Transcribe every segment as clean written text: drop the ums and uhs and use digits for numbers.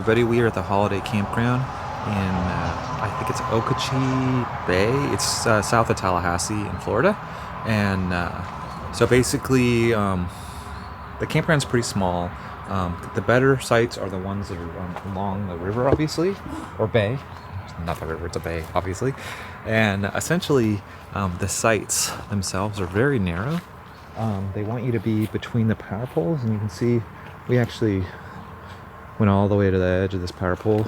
Everybody, we are at the Holiday Campground in, I think it's Ochlockonee Bay. It's south of Tallahassee in Florida. And so basically, the campground's pretty small. The better sites are the ones that are along the river, obviously, or bay. Not the river, it's a bay, obviously. And essentially, the sites themselves are very narrow. They want you to be between the power poles, and you can see we actually went all the way to the edge of this power pole,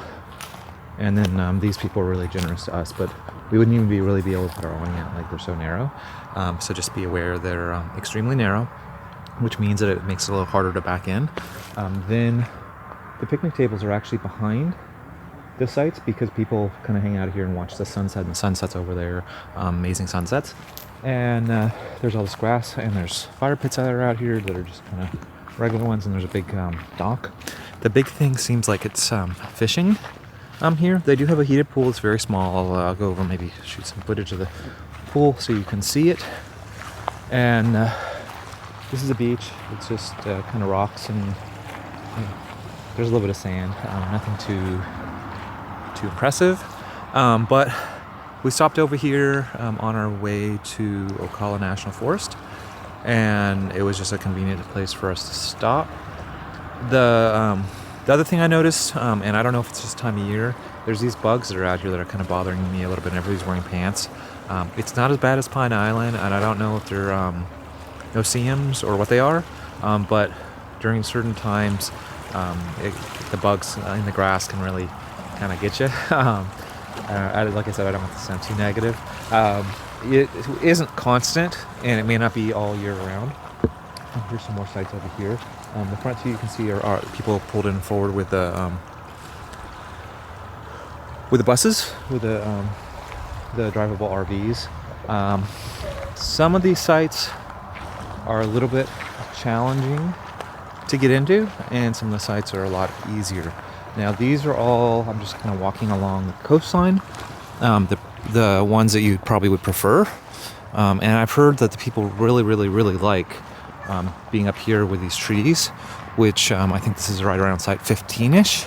and then these people were really generous to us, but we wouldn't even really be able to put our awning out, like they're so narrow. So just be aware they're extremely narrow, which means that it makes it a little harder to back in. Then the picnic tables are actually behind the sites because people kind of hang out here and watch the sunset, and the sunset's over there. Amazing sunsets. And there's all this grass, and there's fire pits that are out here that are just kind of regular ones, and there's a big dock. The big thing seems like it's fishing here. They do have a heated pool. It's very small. I'll go over, maybe shoot some footage of the pool so you can see it. And this is a beach. It's just kind of rocks, and there's a little bit of sand. Nothing too impressive. But we stopped over here on our way to Ochlockonee National Forest, and it was just a convenient place for us to stop. The other thing I noticed, and I don't know if it's just time of year, there's these bugs that are out here that are kind of bothering me a little bit, and everybody's wearing pants. It's not as bad as Pine Island, and I don't know if they're no-see-ums or what they are, but during certain times, the bugs in the grass can really kind of get you. Like I said, I don't want to sound too negative. It isn't constant, and it may not be all year round. Here's some more sites over here. The front two you can see are people pulled in forward with the buses, with the drivable RVs. Some of these sites are a little bit challenging to get into, and some of the sites are a lot easier. Now these are all, I'm just kind of walking along the coastline, the ones that you probably would prefer. And I've heard that the people really like being up here with these trees, which I think this is right around site 15-ish.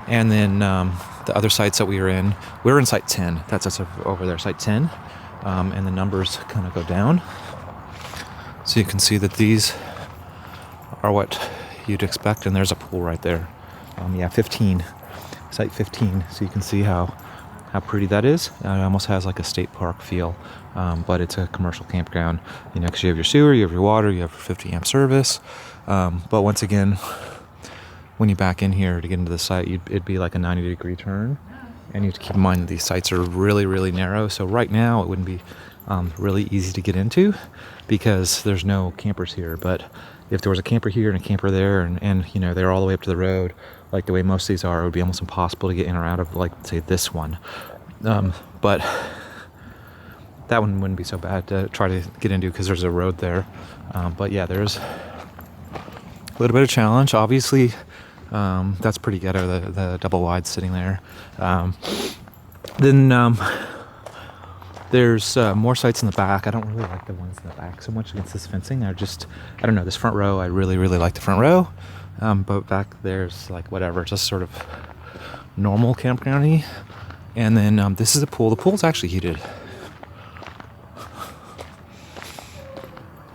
And then the other sites that we were in site 10. That's us over there, site 10. And the numbers kind of go down. So you can see that these are what you'd expect, and there's a pool right there. 15, site 15. So you can see how pretty that is. It almost has like a state park feel, but it's a commercial campground, because you have your sewer, you have your water, you have your 50 amp service. But once again, when you back in here to get into the site, it'd be like a 90-degree turn, and you have to keep in mind that these sites are really narrow. So right now it wouldn't be really easy to get into because there's no campers here. But if there was a camper here and a camper there, and they're all the way up to the road, like the way most of these are, it would be almost impossible to get in or out of, like, say, this one. But that one wouldn't be so bad to try to get into because there's a road there. But yeah, there's a little bit of challenge. Obviously, that's pretty ghetto, the double wide sitting there. Then there's more sites in the back. I don't really like the ones in the back so much against this fencing. I don't know, this front row, I really like the front row. But back there's like whatever, just sort of normal campground-y. And then this is a pool. The pool's actually heated.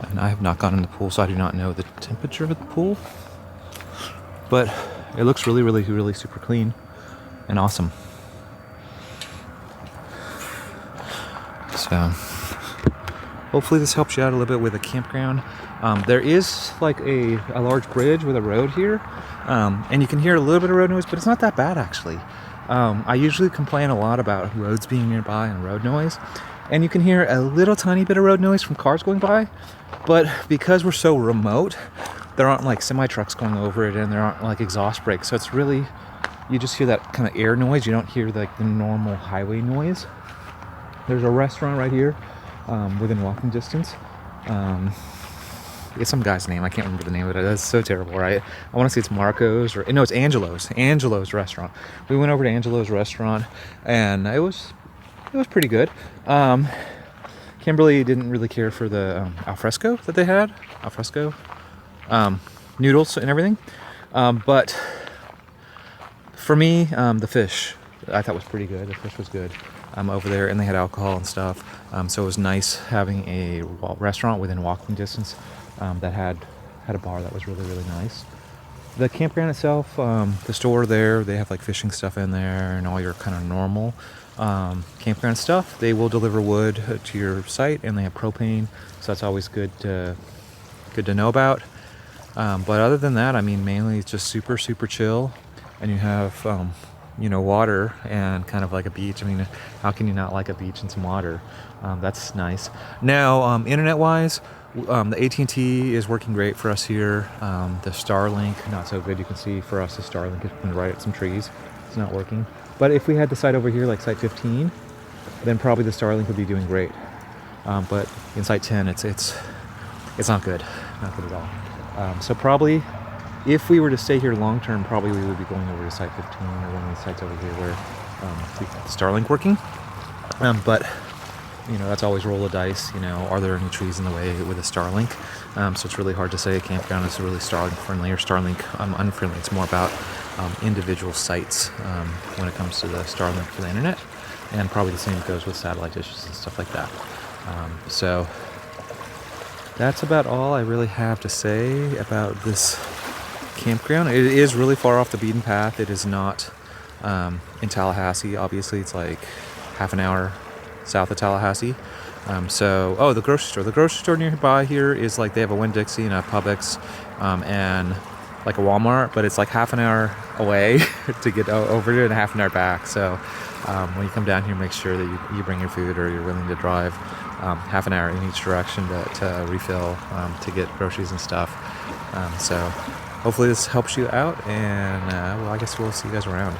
And I have not gone in the pool, so I do not know the temperature of the pool. But it looks really super clean and awesome. So hopefully this helps you out a little bit with a campground. There is like a large bridge with a road here, and you can hear a little bit of road noise, but it's not that bad actually. I usually complain a lot about roads being nearby and road noise, and you can hear a little tiny bit of road noise from cars going by, but because we're so remote, there aren't like semi trucks going over it, and there aren't like exhaust brakes, so it's really, you just hear that kind of air noise. You don't hear like the normal highway noise. There's a restaurant right here within walking distance. It's some guy's name. I can't remember the name of it. That's so terrible, right? I want to say it's Marco's, or no, it's Angelo's. Angelo's restaurant. We went over to Angelo's restaurant, and it was pretty good. Kimberly didn't really care for the alfresco that they had. Alfresco noodles and everything. But For me, the fish I thought was pretty good. The fish was good over there, and they had alcohol and stuff. So it was nice having a restaurant within walking distance that had a bar that was really nice. The campground itself, the store there, they have like fishing stuff in there and all your kind of normal campground stuff. They will deliver wood to your site, and they have propane, so that's always good to know about. But other than that, I mean, mainly it's just super chill, and you have water and kind of like a beach. I mean, how can you not like a beach and some water? That's nice. Now, internet-wise, the AT&T is working great for us here. The Starlink, not so good. You can see for us the Starlink is right at some trees. It's not working. But if we had the site over here, like site 15, then probably the Starlink would be doing great. But in site 10, it's not good. Not good at all. So probably, if we were to stay here long term, probably we would be going over to site 15 or one of these sites over here where we have the Starlink working. But that's always roll of dice. Are there any trees in the way with a Starlink? So it's really hard to say a campground is really Starlink friendly or Starlink unfriendly. It's more about individual sites when it comes to the Starlink for the internet, and probably the same goes with satellite dishes and stuff like that. So that's about all I really have to say about this campground. It is really far off the beaten path. It is not in Tallahassee. Obviously, it's like half an hour south of Tallahassee. The grocery store. The grocery store nearby here is like they have a Winn-Dixie and a Publix and like a Walmart, but it's like half an hour away to get over to and half an hour back. So when you come down here, make sure that you bring your food, or you're willing to drive half an hour in each direction to refill, to get groceries and stuff. So hopefully this helps you out, and I guess we'll see you guys around.